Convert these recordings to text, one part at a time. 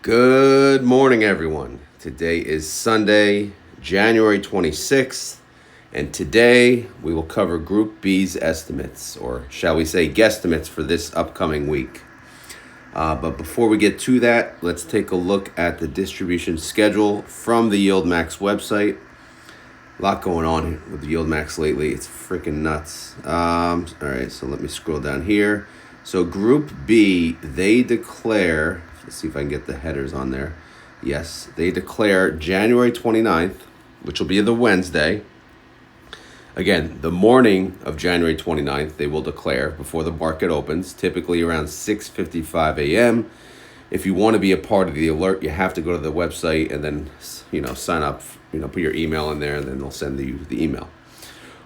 Good morning, everyone. Today is Sunday, January 26th, and today we will cover Group B's estimates, or shall we say guesstimates, for this upcoming week. But before we get to that, let's take a look at the distribution schedule from the YieldMax website. A lot going on with YieldMax lately. It's freaking nuts. All right, so let me scroll down here. So Group B, they declare, let's see if I can get the headers on there. Yes, they declare January 29th, which will be the Wednesday. Again, the morning of January 29th, they will declare before the market opens, typically around 6:55 a.m. If you want to be a part of the alert, you have to go to the website and then, sign up, put your email in there, and then they'll send you the email.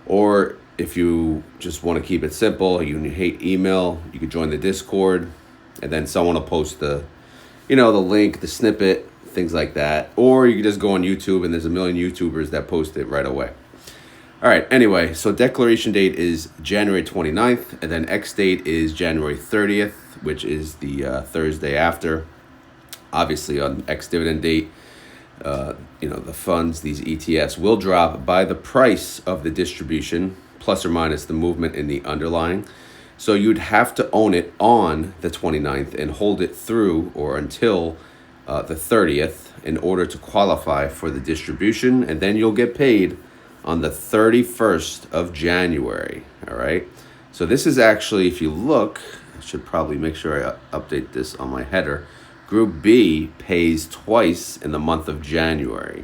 Or if you just want to keep it simple, you hate email, you could join the Discord, and then someone will post the link, the snippet, things like that. Or you can just go on YouTube, and there's a million YouTubers that post it right away. All right, anyway, so declaration date is January 29th, and then X date is January 30th, which is the Thursday after. Obviously, on X dividend date, the funds, these ETFs, will drop by the price of the distribution, plus or minus the movement in the underlying. So you'd have to own it on the 29th and hold it through or until the 30th in order to qualify for the distribution, and then you'll get paid on the 31st of January. All right. So this is actually, if you look, I should probably make sure I update this on my header. Group B pays twice in the month of January.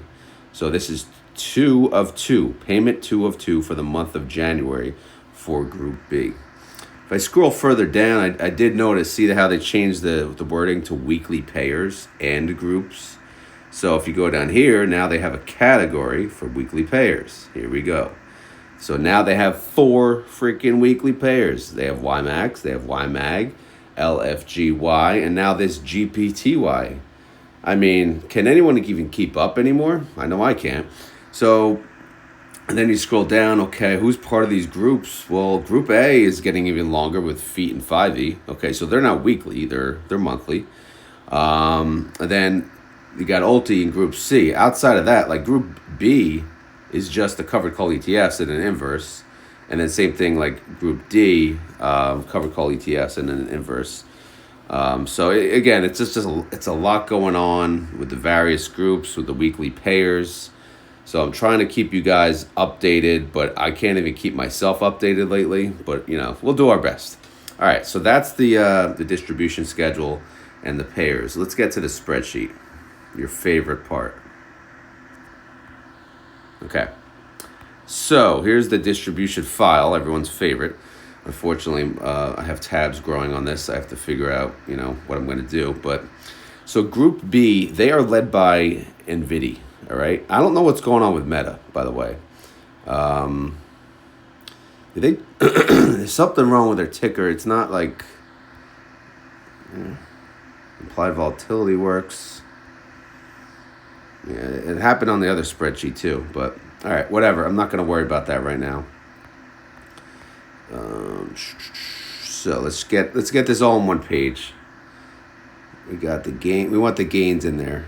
So this is 2 of 2, payment 2 of 2 for the month of January for Group B. If I scroll further down, I did notice, see how they changed the wording to weekly payers and groups. So if you go down here, now they have a category for weekly payers. Here we go. So now they have 4 freaking weekly payers. They have YMAX, they have YMAG, LFGY, and now this GPTY. I mean, can anyone even keep up anymore? I know I can't. So, and then you scroll down, okay, who's part of these groups? Well, Group A is getting even longer with FEET and 5E. Okay, so they're not weekly, they're monthly. And then you got ULTI in Group C. Outside of that, like Group B is just the covered call ETFs in an inverse. And then same thing like Group D, covered call ETFs in an inverse. So again, it's it's a lot going on with the various groups, with the weekly payers. So I'm trying to keep you guys updated, but I can't even keep myself updated lately. But we'll do our best. All right, so that's the distribution schedule and the payers. Let's get to the spreadsheet, your favorite part. Okay. So here's the distribution file, everyone's favorite. Unfortunately, I have tabs growing on this. I have to figure out, what I'm going to do. But so Group B, they are led by NVDY. All right. I don't know what's going on with Meta, by the way. There's something wrong with their ticker. It's not like implied volatility works. Yeah, it happened on the other spreadsheet too, but all right, whatever. I'm not going to worry about that right now. So let's get this all on one page. We got the gain. We want the gains in there.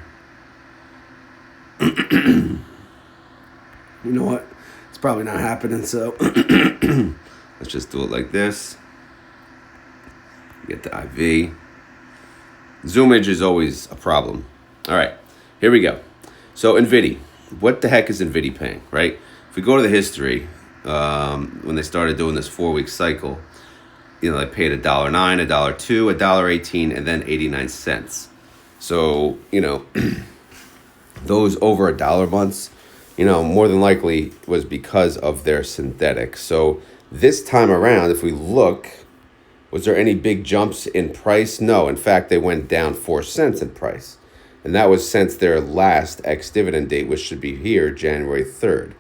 You know what? It's probably not happening. So let's just do it like this. Get the IV. Zoomage is always a problem. All right, here we go. So NVDY, what the heck is NVDY paying, right? If we go to the history, when they started doing this 4-week cycle, they paid $1.09, $1.02, $1.18, and then 89 cents. So, those over $1 months, more than likely was because of their synthetic. So this time around, if we look, was there any big jumps in price? No. In fact, they went down 4 cents in price. And that was since their last ex-dividend date, which should be here, January 3rd.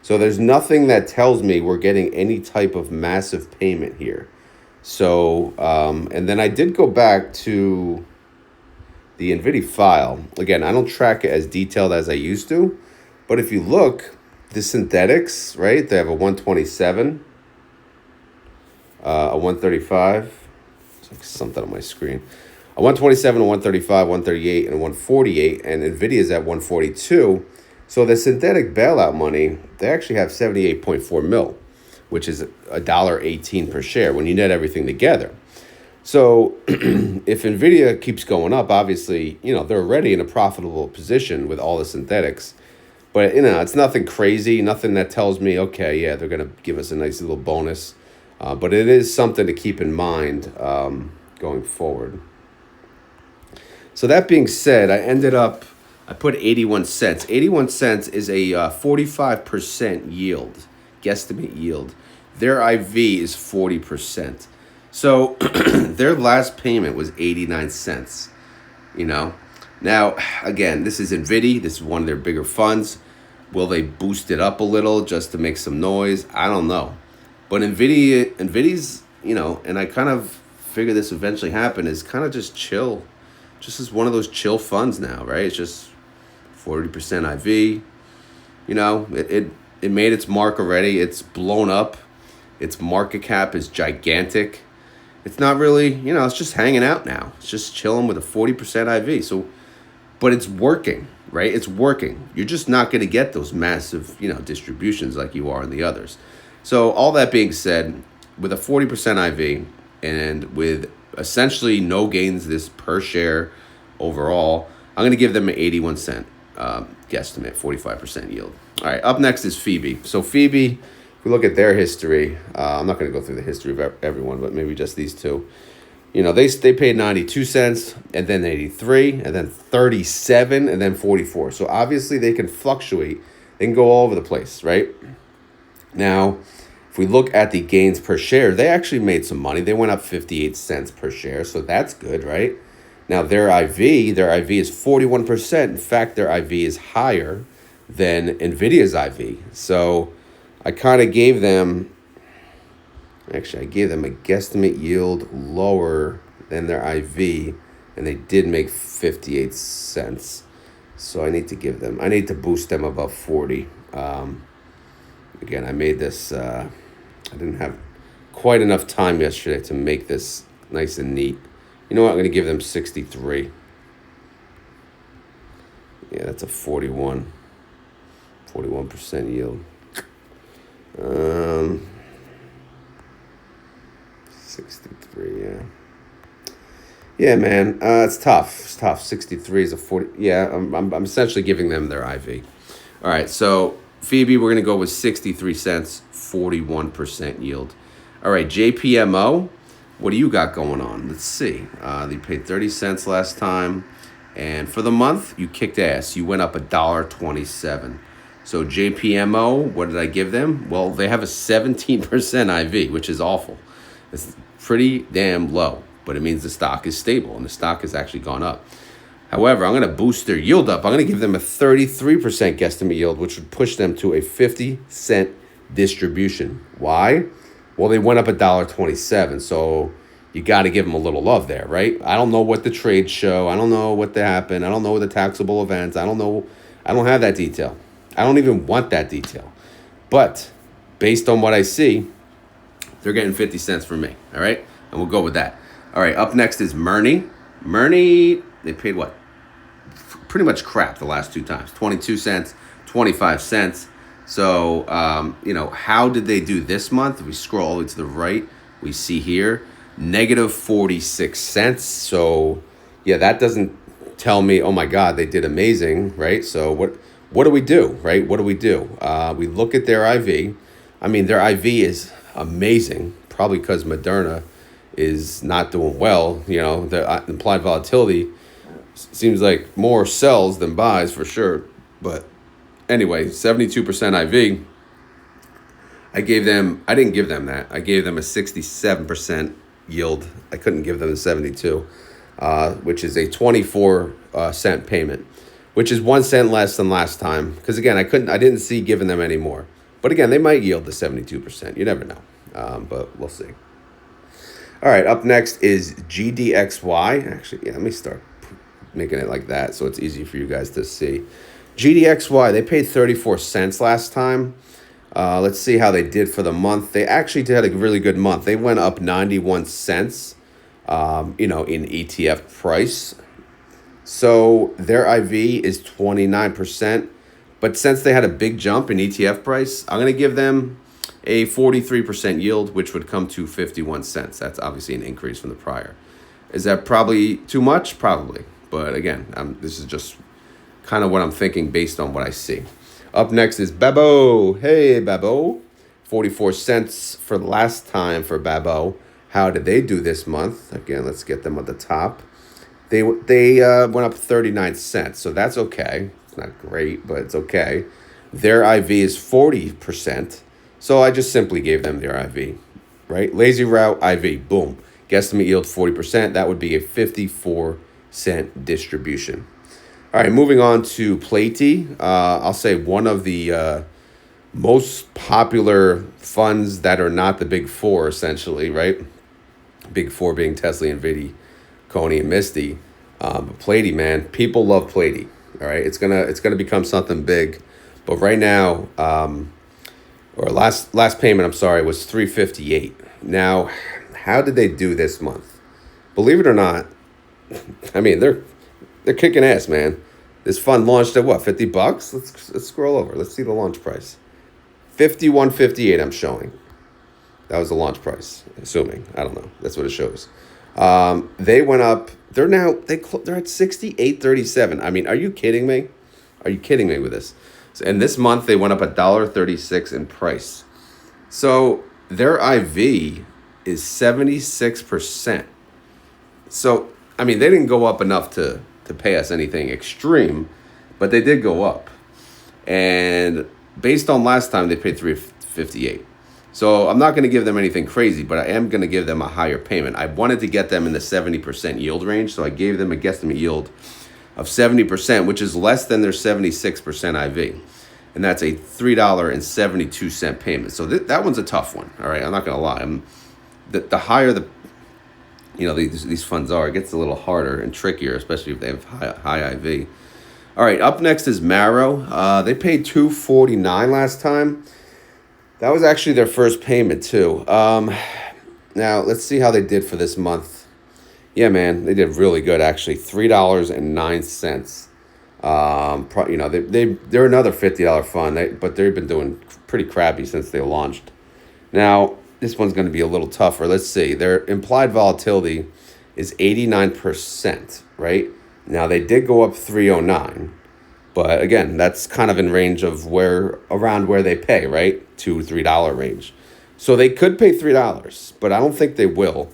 So there's nothing that tells me we're getting any type of massive payment here. So, and then I did go back to the NVDY file. Again, I don't track it as detailed as I used to. But if you look, the synthetics, right, they have a 127, a 135. It's like something on my screen. A 127, a 135, 138, and a 148, and NVIDIA is at 142. So the synthetic bailout money, they actually have 78.4 mil, which is $1.18 per share when you net everything together. So if NVIDIA keeps going up, obviously, they're already in a profitable position with all the synthetics. But, it's nothing crazy, nothing that tells me, okay, yeah, they're going to give us a nice little bonus. But it is something to keep in mind going forward. So that being said, I put 81 cents. 81 cents is a 45% yield, guesstimate yield. Their IV is 40%. So their last payment was 89 cents, Now, again, this is NVIDY. This is one of their bigger funds. Will they boost it up a little just to make some noise? I don't know. But NVIDY's, and I kind of figure this eventually happen, is kind of just chill. Just as one of those chill funds now, right? It's just 40% IV. It made its mark already. It's blown up. Its market cap is gigantic. It's not really, it's just hanging out now. It's just chilling with a 40% IV. So, but it's working, right? It's working. You're just not going to get those massive, distributions like you are in the others. So all that being said, with a 40% IV and with essentially no gains this per share overall, I'm going to give them an 81 cent guesstimate, 45% yield. All right, up next is FBY. So FBY, if we look at their history, I'm not going to go through the history of everyone, but maybe just these two. They paid 92 cents, and then 83, and then 37, and then 44. So obviously they can fluctuate. They can go all over the place, right? Now, if we look at the gains per share, they actually made some money. They went up 58 cents per share, so that's good, right? Now, their IV is 41%. In fact, their IV is higher than NVIDIA's IV. So I kind of gave them, a guesstimate yield lower than their IV, and they did make 58 cents. So I need to boost them above 40. Again, I made this, I didn't have quite enough time yesterday to make this nice and neat. You know what? I'm going to give them 63. Yeah, that's a 41% yield. 63, yeah. Yeah, man, it's tough. It's tough. 63 is a 40. Yeah, I'm essentially giving them their IV. All right, so FBY, we're going to go with 63 cents, 41% yield. All right, JPMO, what do you got going on? Let's see. They paid 30 cents last time. And for the month, you kicked ass. You went up $1.27. So JPMO, what did I give them? Well, they have a 17% IV, which is awful. It's pretty damn low, but it means the stock is stable, and the stock has actually gone up. However, I'm going to boost their yield up. I'm going to give them a 33% guesstimate yield, which would push them to a 50-cent distribution. Why? Well, they went up $1.27, so you got to give them a little love there, right? I don't know what the trades show. I don't know what happened. I don't know the taxable events. I don't know. I don't have that detail. I don't even want that detail. But based on what I see, they're getting 50 cents from me, all right? And we'll go with that. All right, up next is Murney. Murney, they paid what? Pretty much crap the last two times. 22 cents, 25 cents. So, how did they do this month? If we scroll all the way to the right, we see here, negative 46 cents. So, yeah, that doesn't tell me, oh, my God, they did amazing, right? So what do we do, right? What do? We look at their IV. I mean, their IV is amazing, probably because Moderna is not doing well. The implied volatility seems like more sells than buys for sure. But anyway, 72% IV. I didn't give them that. I gave them a 67% yield. I couldn't give them the 72, which is a 24 cent payment, which is 1 cent less than last time. Because again, I didn't see giving them any more. But again, they might yield the 72%. You never know. But we'll see. All right, up next is GDXY. Actually, yeah, let me start making it like that so it's easy for you guys to see. GDXY, they paid 34 cents last time. Let's see how they did for the month. They actually did a really good month. They went up 91 cents in ETF price. So their IV is 29%. But since they had a big jump in ETF price, I'm going to give them a 43% yield, which would come to 51 cents. That's obviously an increase from the prior. Is that probably too much? Probably. But again, this is just kind of what I'm thinking based on what I see. Up next is BABO. Hey, BABO. 44 cents for the last time for BABO. How did they do this month? Again, let's get them at the top. They went up 39 cents, so that's okay. It's not great, but it's okay. Their IV is 40%, so I just simply gave them their IV, right? Lazy route, IV, boom. Guesstimate yield 40%. That would be a 54-cent distribution. All right, moving on to Platey. I'll say one of the most popular funds that are not the big four, essentially, right? Big four being Tesla, NVDY, Coney, and Misty. But Platey, man, people love Platey. All right, it's gonna become something big. But right now, or last payment, I'm sorry, was $358. Now, how did they do this month? Believe it or not, I mean they're kicking ass, man. This fund launched at what, $50? Let's scroll over. Let's see the launch price. $51.58. I'm showing. That was the launch price, assuming. I don't know. That's what it shows. They went up. They're at 68.37. I mean, are you kidding me? Are you kidding me with this? So, and this month they went up $1.36 in price. So their IV is 76%. So I mean, they didn't go up enough to pay us anything extreme, but they did go up. And based on last time, they paid $358. So I'm not going to give them anything crazy, but I am going to give them a higher payment. I wanted to get them in the 70% yield range, so I gave them a guesstimate yield of 70%, which is less than their 76% IV. And that's a $3.72 payment. So that one's a tough one, all right? I'm not going to lie. The higher these funds are, it gets a little harder and trickier, especially if they have high IV. All right, up next is Marrow. They paid $249 last time. That was actually their first payment too. Now let's see how they did for this month. Yeah, man, they did really good actually. $3.09. They're another $50 fund, but they've been doing pretty crappy since they launched. Now this one's going to be a little tougher. Let's see. Their implied volatility is 89%. Right now they did go up 309. But again, that's kind of in range of around where they pay, right? $2-3 range. So they could pay $3, but I don't think they will.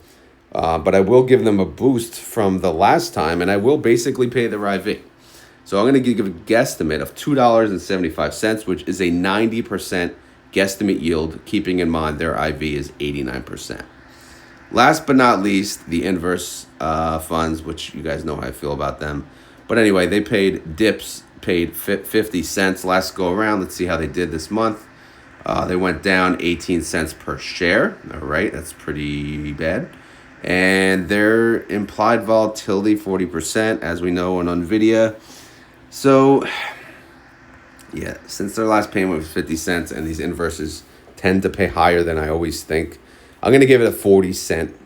But I will give them a boost from the last time, and I will basically pay their IV. So I'm going to give a guesstimate of $2.75, which is a 90% guesstimate yield, keeping in mind their IV is 89%. Last but not least, the inverse funds, which you guys know how I feel about them. But anyway, they paid 50 cents last go around. Let's see how they did this month. They went down 18 cents per share. All right, that's pretty bad. And their implied volatility, 40%, as we know on NVIDIA. So, yeah, since their last payment was 50 cents and these inverses tend to pay higher than I always think, I'm going to give it a 40-cent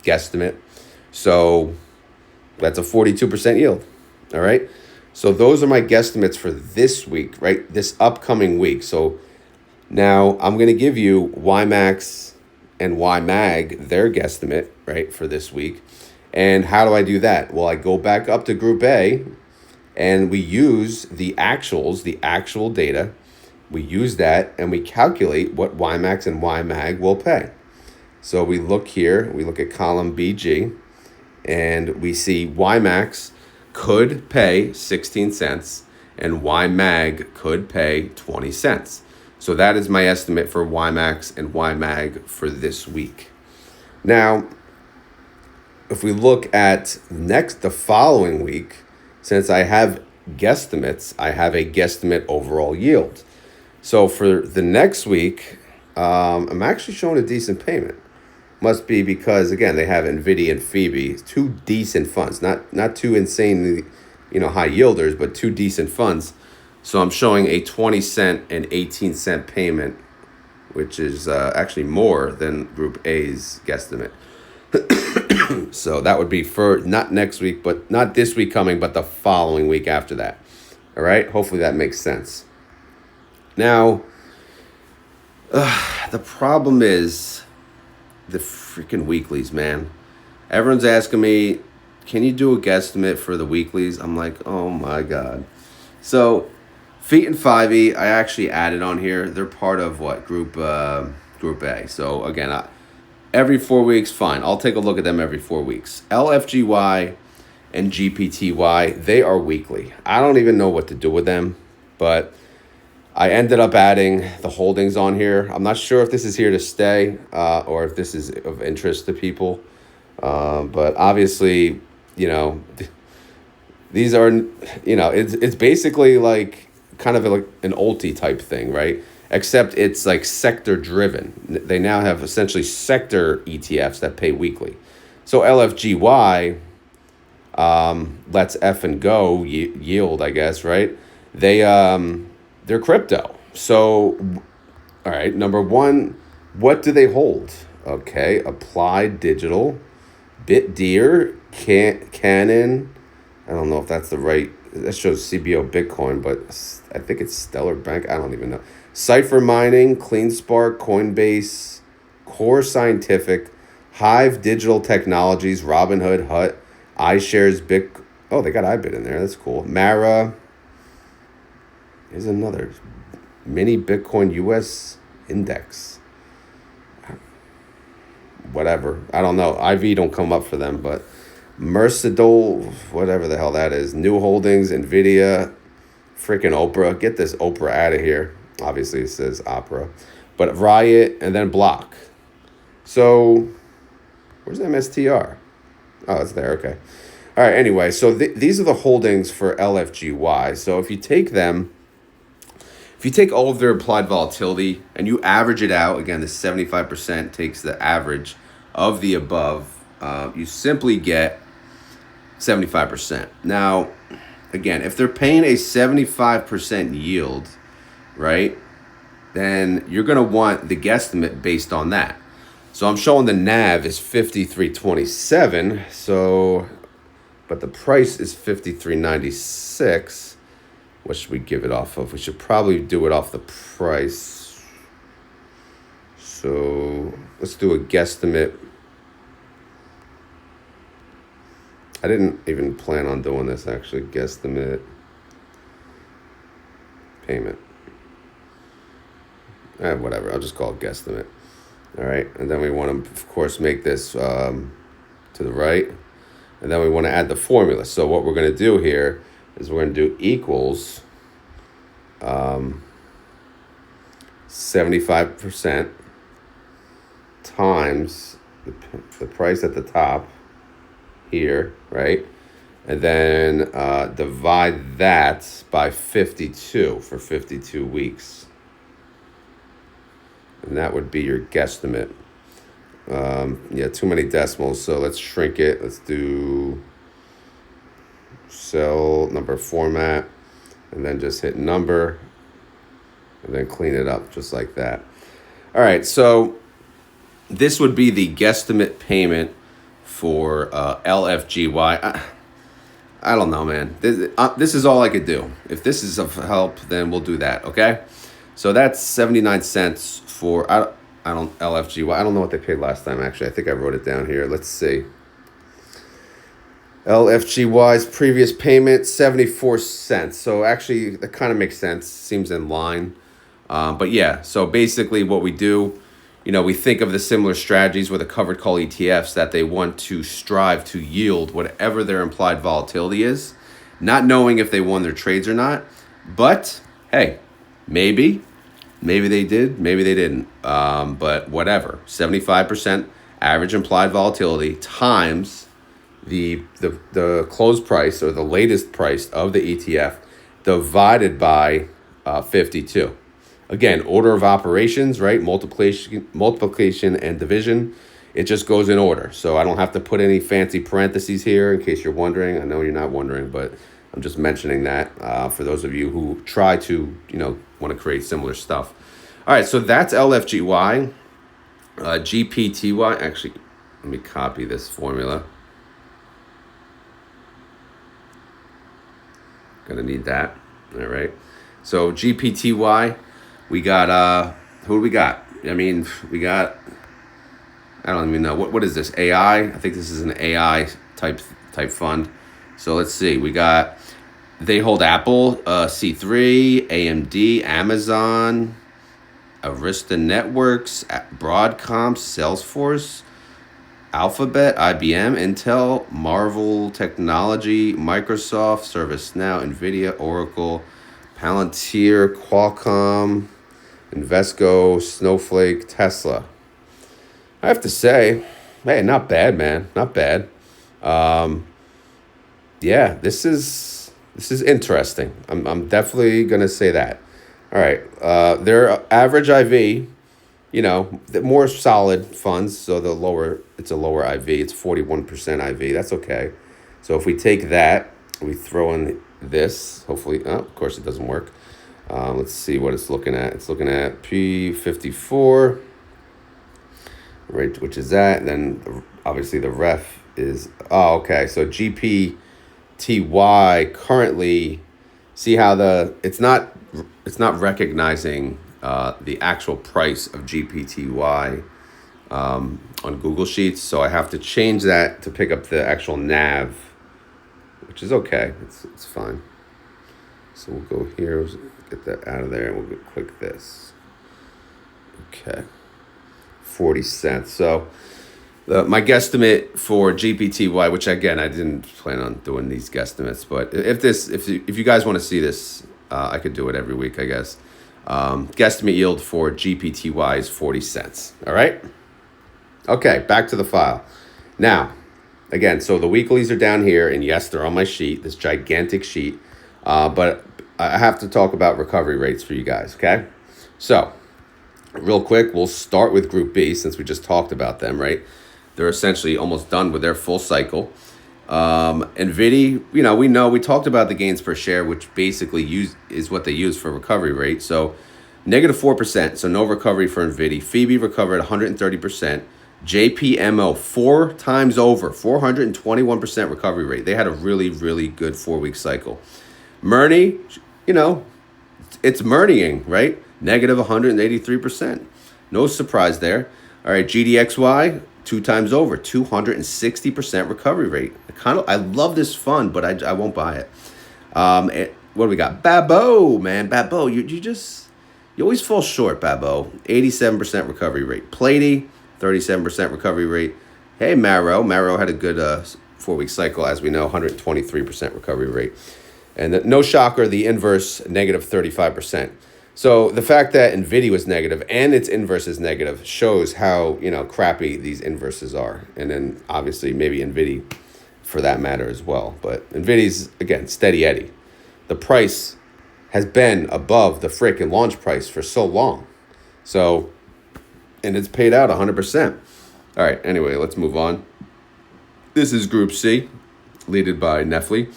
guesstimate. So that's a 42% yield. All right. So those are my guesstimates for this week, right? This upcoming week. So now I'm going to give you YieldMax and YMAG, their guesstimate, right, for this week. And how do I do that? Well, I go back up to Group A and we use the actual data. We use that and we calculate what YieldMax and YMAG will pay. So we look here, we look at column BG, and we see YieldMax could pay 16 cents and YMAG could pay 20 cents. So that is my estimate for YieldMax and YMAG for this week. Now, if we look at the following week, since I have guesstimates, I have a guesstimate overall yield. So for the next week, I'm actually showing a decent payment. Must be because, again, they have NVIDY and Phoebe, two decent funds, not two insanely, high yielders, but two decent funds. So I'm showing a 20-cent and 18-cent payment, which is actually more than Group A's guesstimate. So that would be for not next week, but not this week coming, but the following week after that. All right. Hopefully that makes sense. Now, the problem is the freaking weeklies, man. Everyone's asking me, can you do a guesstimate for the weeklies? I'm like, oh my God. So Feet and 5e, I actually added on here. They're part of what? Group A. So again, every 4 weeks, fine. I'll take a look at them every 4 weeks. LFGY and GPTY, they are weekly. I don't even know what to do with them, but I ended up adding the holdings on here. I'm not sure if this is here to stay or if this is of interest to people. But obviously, these are, it's basically like kind of like an ulti type thing, right? Except it's like sector driven. They now have essentially sector ETFs that pay weekly. So LFGY, let's F and go yield, I guess, right? They're crypto. So, all right, number one, what do they hold? Okay, Applied Digital, BitDeer, Canon. I don't know if that's the right. That shows CBO Bitcoin, but I think it's Stellar Bank. I don't even know. Cipher Mining, CleanSpark, Coinbase, Core Scientific, Hive Digital Technologies, Robinhood, Hut, iShares, Oh, they got iBit in there. That's cool. MARO. Here's another mini Bitcoin US index. Whatever. I don't know. IV don't come up for them, but Mercedol, whatever the hell that is. New Holdings, NVDY, freaking Oprah. Get this Oprah out of here. Obviously, it says Opera. But Riot and then Block. So, where's MSTR? Oh, it's there. Okay. All right. Anyway, so these are the holdings for LFGY. So if you take them, if you take all of their implied volatility and you average it out, again, the 75% takes the average of the above, you simply get 75%. Now, again, if they're paying a 75% yield, right, then you're going to want the guesstimate based on that. So I'm showing the NAV is 53.27. So, but the price is 53.96. What should we give it off of? We should probably do it off the price. So let's do a guesstimate. I didn't even plan on doing this, actually. Guesstimate payment. Whatever. I'll just call it guesstimate. All right. And then we want to, of course, make this to the right. And then we want to add the formula. So what we're going to do here is we're going to do equals 75% times the price at the top here, right? And then divide that by 52 for 52 weeks. And that would be your guesstimate. Yeah, too many decimals, so let's shrink it. Let's do cell number format, and then just hit number, and then clean it up just like that. All right, so this would be the guesstimate payment for LFGY. I don't know, man. This is all I could do. If this is of help, then we'll do that, okay? So that's 79 cents for, I don't LFGY. I don't know what they paid last time, actually. I think I wrote it down here. Let's see. LFGY's previous payment, 74 cents. So actually, that kind of makes sense. Seems in line. But yeah, so basically what we do, we think of the similar strategies with the covered call ETFs that they want to strive to yield whatever their implied volatility is, not knowing if they won their trades or not. But hey, maybe they did, maybe they didn't. But whatever, 75% average implied volatility times the close price or the latest price of the ETF divided by 52. Again, order of operations, right? Multiplication and division. It just goes in order. So I don't have to put any fancy parentheses here in case you're wondering. I know you're not wondering, but I'm just mentioning that for those of you who try to, want to create similar stuff. All right, so that's LFGY. GPTY, actually, Let me copy this formula. Gonna need that. All right. So GPTY, we got who do we got? I mean, we got, I don't even know what is this, AI? I think this is an AI type fund. So let's see. We got, they hold Apple, C3, AMD, Amazon, Arista Networks, Broadcom, Salesforce, Alphabet, IBM, Intel, Marvel Technology, Microsoft, ServiceNow, NVIDIA, Oracle, Palantir, Qualcomm, Invesco, Snowflake, Tesla. I have to say, hey, not bad, man. Not bad. Yeah, this is interesting. I'm definitely gonna say that. All right, their average IV, you know, the more solid funds, so the lower, it's a lower IV. It's 41% IV. That's okay. So if we take that, we throw in this. Hopefully, oh, of course, it doesn't work. Let's see what it's looking at. It's looking at P54, right, which is that. And then obviously the ref is, oh, okay. So GPTY currently, see how it's not recognizing the actual price of GPTY on Google Sheets. So I have to change that to pick up the actual NAV, which is okay. It's fine. So we'll go here, get that out of there, and we'll click this. Okay, 40 cents. So my guesstimate for GPTY, which again, I didn't plan on doing these guesstimates, but if you guys want to see this, I could do it every week, I guess. Guesstimate yield for GPTY is 40 cents. All right. Okay, back to the file. Now, again, so the weeklies are down here, and yes, they're on my sheet, this gigantic sheet. But I have to talk about recovery rates for you guys, okay? So, real quick, we'll start with Group B since we just talked about them, right? They're essentially almost done with their full cycle. NVDY, you know, we talked about the gains per share, which basically is what they use for recovery rate. So, negative 4%, so no recovery for NVDY. Phoebe recovered 130%. JPMO, 4 times over, 421% recovery rate. They had a really, really good 4-week cycle. Murney, you know, it's Murneying, right? Negative 183%. No surprise there. All right, GDXY, 2 times over, 260% recovery rate. I love this fund, but I won't buy it. What do we got? BABO, man, BABO. You always fall short, BABO. 87% recovery rate. Platey, 37% recovery rate. Hey, Marrow had a good 4-week cycle, as we know, 123% recovery rate. And no shocker, the inverse, negative 35%. So the fact that NVIDY was negative and its inverse is negative shows how, you know, crappy these inverses are. And then obviously maybe NVIDY for that matter as well. But NVIDY's, again, steady Eddie. The price has been above the frickin' launch price for so long. So, and it's paid out 100%. All right, anyway, let's move on. This is Group C, led by Nefli.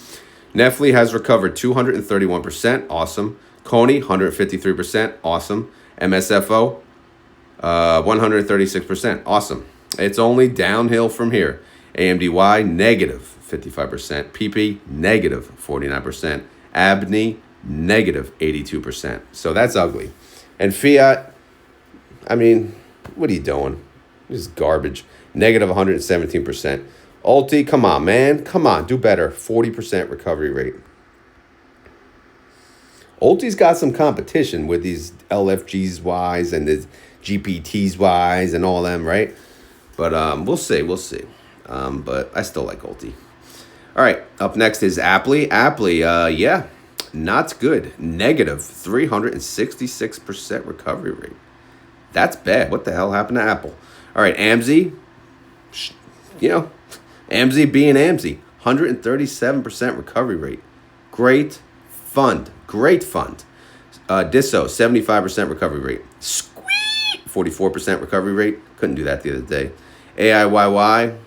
Nefli has recovered 231%, awesome. Coney, 153%, awesome. MSFO, 136%, awesome. It's only downhill from here. AMDY, negative 55%. PP, negative 49%. ABNY, negative 82%. So that's ugly. And Fiat, I mean, what are you doing? This is garbage. Negative 117%. Ulti, come on, man. Come on, do better. 40% recovery rate. Ulti's got some competition with these LFGs and the GPTs and all them, right? But we'll see. But I still like Ulti. All right, up next is Aptly. Aptly, yeah, not good. Negative 366% recovery rate. That's bad. What the hell happened to Apple? All right, AMZ, you know, AMZ being AMZ, 137% recovery rate. Great fund. Disso, 75% recovery rate. Squeak, 44% recovery rate. Couldn't do that the other day. AIYY,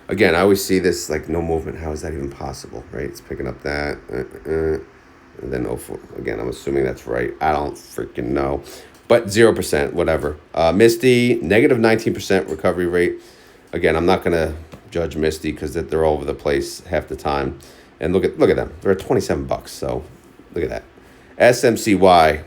again, I always see this like no movement. How is that even possible, right? It's picking up that. And then again, I'm assuming that's right. I don't freaking know. but 0%, whatever. Misty, negative 19% recovery rate. Again, I'm not going to judge Misty because they're all over the place half the time. And look at them. They're at $27. So look at that. SMCY,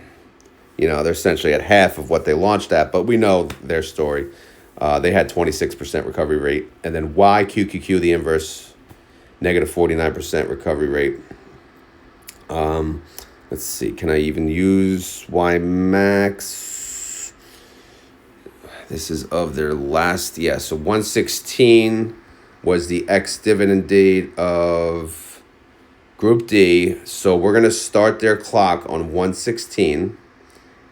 they're essentially at half of what they launched at, but we know their story. They had 26% recovery rate. And then YQQQ, the inverse, negative 49% recovery rate. Let's see. Can I even use YieldMax? This is of their last. Yeah, so 116 was the ex-dividend date of Group D. So we're going to start their clock on 116.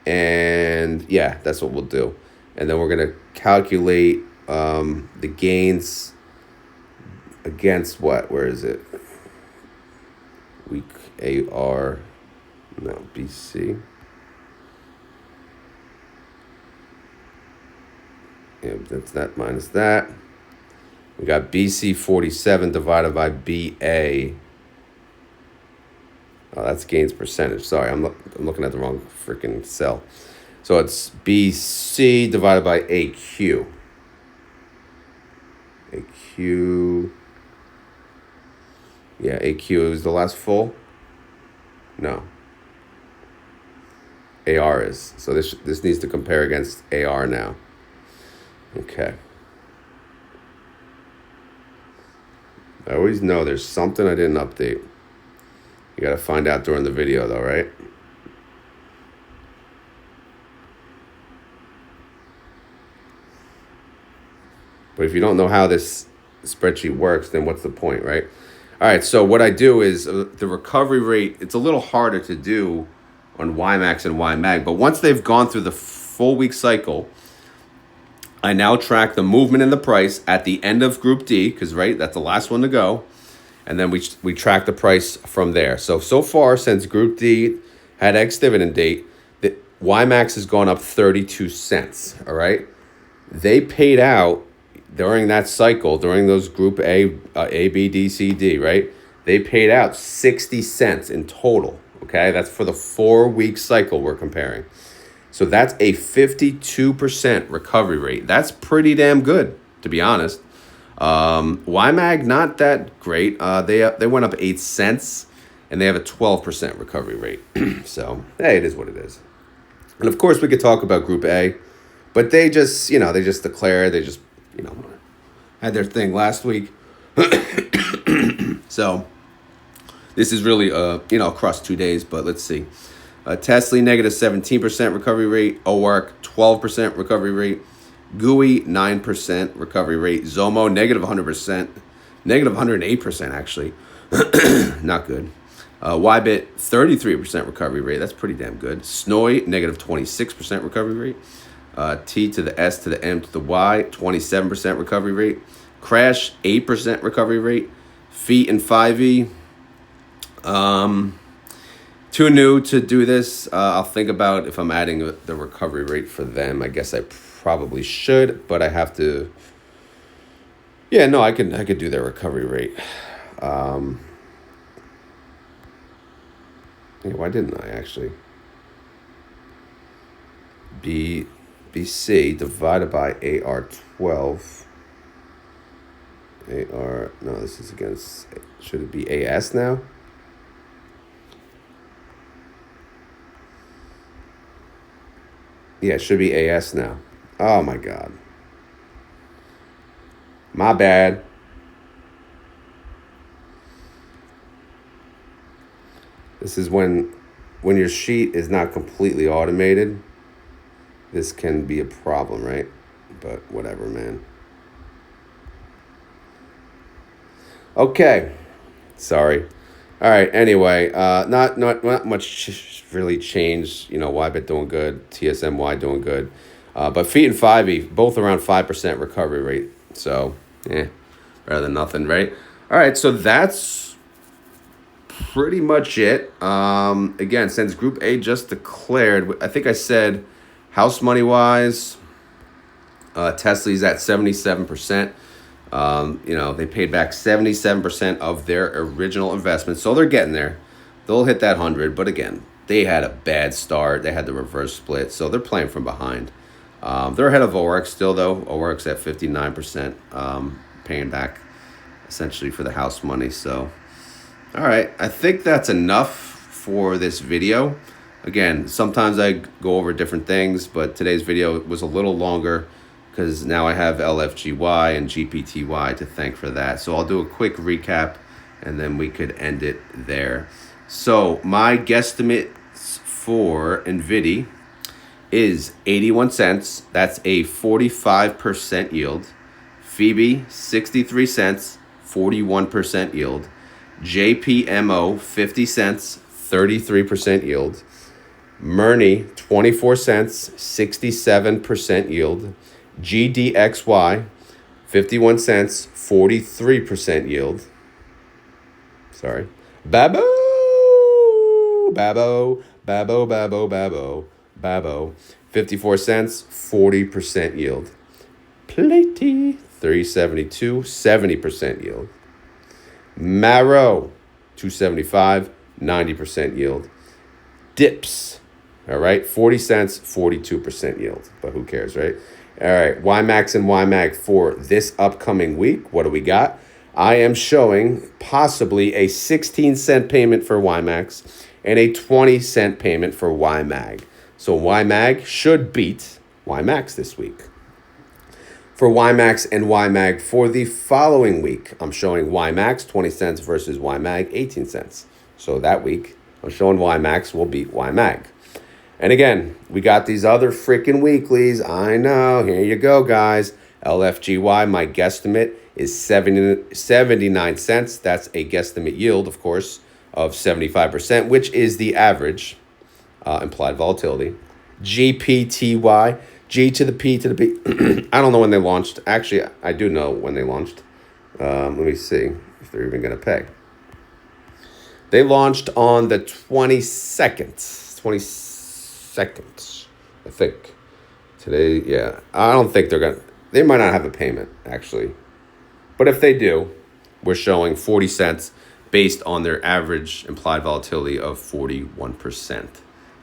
And yeah, that's what we'll do. And then we're going to calculate the gains against what? Where is it? Week AR. No, BC. Yeah, that's that minus that. We got BC 47 divided by BA. Oh, that's gains percentage. Sorry, I'm looking at the wrong freaking cell. So it's BC divided by AQ. AQ. Yeah, AQ is the last full. No. AR is. So this needs to compare against AR now. Okay. I always know there's something I didn't update. You got to find out during the video though, right? But if you don't know how this spreadsheet works, then what's the point, right? All right, so what I do is the recovery rate, it's a little harder to do on YieldMax and YMAG, but once they've gone through the full week cycle, I now track the movement in the price at the end of Group D, because, right, that's the last one to go, and then we track the price from there. So far, since Group D had ex-dividend date, the YieldMax has gone up 32 cents, all right? They paid out during that cycle, during those Group A, B, D, C, D, right? They paid out 60 cents in total, okay? That's for the 4-week cycle we're comparing. So that's a 52% recovery rate. That's pretty damn good, to be honest. YMAG, not that great. They went up 8 cents, and they have a 12% recovery rate. So, hey, it is what it is. And, of course, we could talk about Group A, but they just, they just declare, they just, had their thing last week. So this is really, across 2 days, but let's see. Tesla, negative 17% recovery rate. OARC, 12% recovery rate. GUI, 9% recovery rate. Zomo, negative 100%. Negative 108%, actually. Not good. YBIT, 33% recovery rate. That's pretty damn good. SNOI, negative 26% recovery rate. T to the S to the M to the Y, 27% recovery rate. Crash, 8% recovery rate. Feet and 5E. Too new to do this. I'll think about if I'm adding the recovery rate for them. I guess I probably should, but I have to. Yeah, no, I could do their recovery rate. Yeah, why didn't I actually? BC divided by AR12. No, this is against, should it be AS now? Yeah, it should be AS now. Oh my God. My bad. This is when your sheet is not completely automated. This can be a problem, right? But whatever, man. Okay. Sorry. All right. Anyway, not much really changed. YBIT doing good. TSMY doing good. But feet and 5E, both around 5% recovery rate. So, rather than nothing, right? All right. So that's pretty much it. Again, since Group A just declared, I think I said house money wise, Tesla's at 77%. They paid back 77% of their original investment, so they're getting there. They'll hit that 100, but again, they had a bad start. They had the reverse split, so they're playing from behind. They're ahead of ORX still, though. ORX at 59%, paying back essentially for the house money. So, all right, I think that's enough for this video. Again, sometimes I go over different things, but today's video was a little longer because now I have LFGY and GPTY to thank for that. So I'll do a quick recap and then we could end it there. So my guesstimates for NVDY is 81 cents. That's a 45% yield. FBY, 63 cents, 41% yield. JPMO, 50 cents, 33% yield. MARO, 24 cents, 67% yield. GDXY, 51 cents, 43% yield. Sorry. BABO, BABO, BABO, BABO, BABO, BABO, 54 cents, 40% yield. Platey, 372, 70% yield. MARO, 275, 90% yield. Dips, all right, 40 cents, 42% yield, but who cares, right? All right, YieldMax and YMAG for this upcoming week. What do we got? I am showing possibly a 16-cent payment for YieldMax and a 20-cent payment for YMAG. So YMAG should beat YieldMax this week. For YieldMax and YMAG for the following week, I'm showing YieldMax 20 cents versus YMAG 18 cents. So that week, I'm showing YieldMax will beat YMAG. And again, we got these other freaking weeklies. I know. Here you go, guys. LFGY, my guesstimate is 79 cents. That's a guesstimate yield, of course, of 75%, which is the average implied volatility. GPTY, G to the P to the P. I don't know when they launched. Actually, I do know when they launched. Let me see if they're even going to pay. They launched on the 22nd. 22nd, I think. Today, yeah. I don't think they might not have a payment, actually. But if they do, we're showing 40 cents based on their average implied volatility of 41%.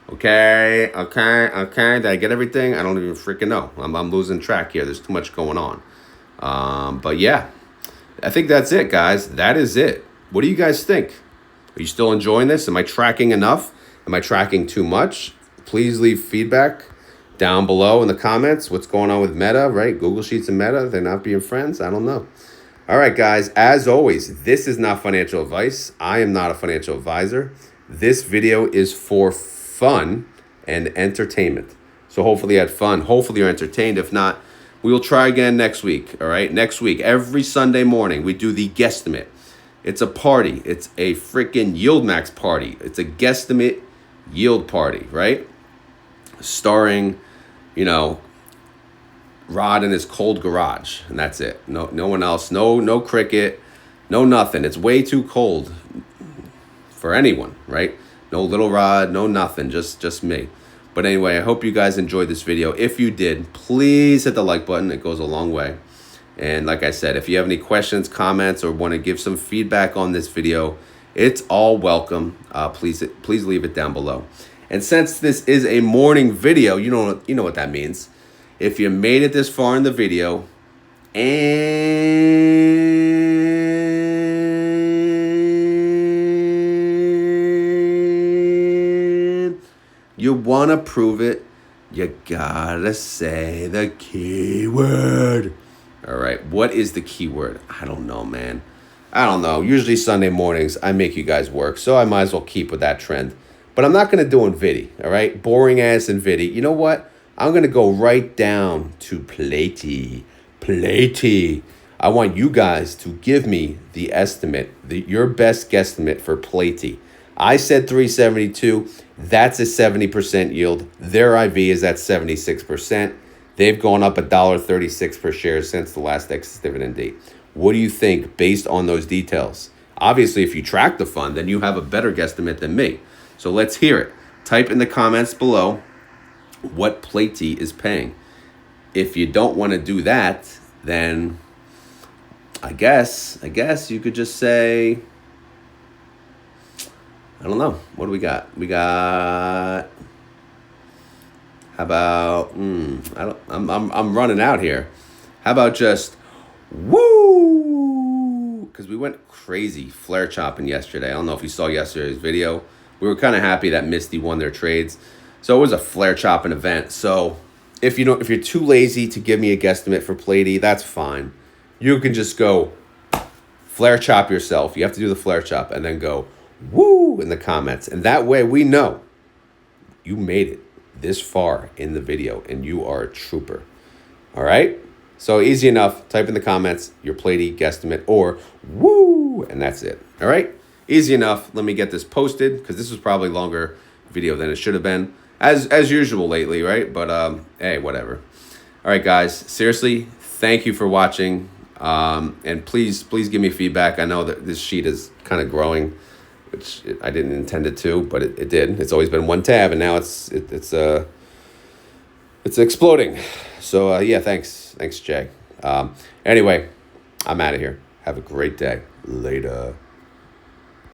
Okay. Did I get everything? I don't even freaking know. I'm losing track here. There's too much going on. But yeah, I think that's it, guys. That is it. What do you guys think? Are you still enjoying this? Am I tracking enough? Am I tracking too much? Please leave feedback down below in the comments. What's going on with Meta, right? Google Sheets and Meta, they're not being friends? I don't know. All right, guys, as always, this is not financial advice. I am not a financial advisor. This video is for fun and entertainment. So hopefully you had fun. Hopefully you're entertained. If not, we will try again next week, all right? Next week, every Sunday morning, we do the guesstimate. It's a party. It's a freaking YieldMax party. It's a guesstimate yield party, right? Starring, Rod in his cold garage, and that's it. No one else. No cricket. No nothing. It's way too cold for anyone, right? No little Rod. No nothing. Just me. But anyway, I hope you guys enjoyed this video. If you did, please hit the like button. It goes a long way. And like I said, if you have any questions, comments, or want to give some feedback on this video, it's all welcome. Please leave it down below. And since this is a morning video, you know what that means. If you made it this far in the video and you want to prove it, you gotta say the keyword. All right, what is the keyword? I don't know, man. I don't know. Usually Sunday mornings, I make you guys work, so I might as well keep with that trend. But I'm not going to do NVDY, all right? Boring ass NVDY. You know what? I'm going to go right down to Platey. Platey. I want you guys to give me the estimate, your best guesstimate for Platey. I said 372. That's a 70% yield. Their IV is at 76%. They've gone up $1.36 per share since the last ex-dividend date. What do you think based on those details? Obviously, if you track the fund, then you have a better guesstimate than me. So let's hear it. Type in the comments below what Platey is paying. If you don't want to do that, then I guess you could just say, I don't know. What do we got? We got. How about? I'm running out here. How about just woo? Because we went crazy flare chopping yesterday. I don't know if you saw yesterday's video. We were kind of happy that Misty won their trades, so it was a flare chopping event. So if you're too lazy to give me a guesstimate for Platey, that's fine. You can just go flare chop yourself. You have to do the flare chop and then go woo in the comments, and that way we know you made it this far in the video and you are a trooper. All right, so easy enough. Type in the comments your Platey guesstimate or woo, and that's it. All right, easy enough. Let me get this posted because this was probably a longer video than it should have been, as usual lately, right? But hey, whatever. All right, guys, seriously, thank you for watching, and please give me feedback. I know that this sheet is kind of growing, which I didn't intend it to, but it did. It's always been one tab, and now it's exploding. So yeah, thanks, Jay. Anyway, I'm out of here. Have a great day. Later.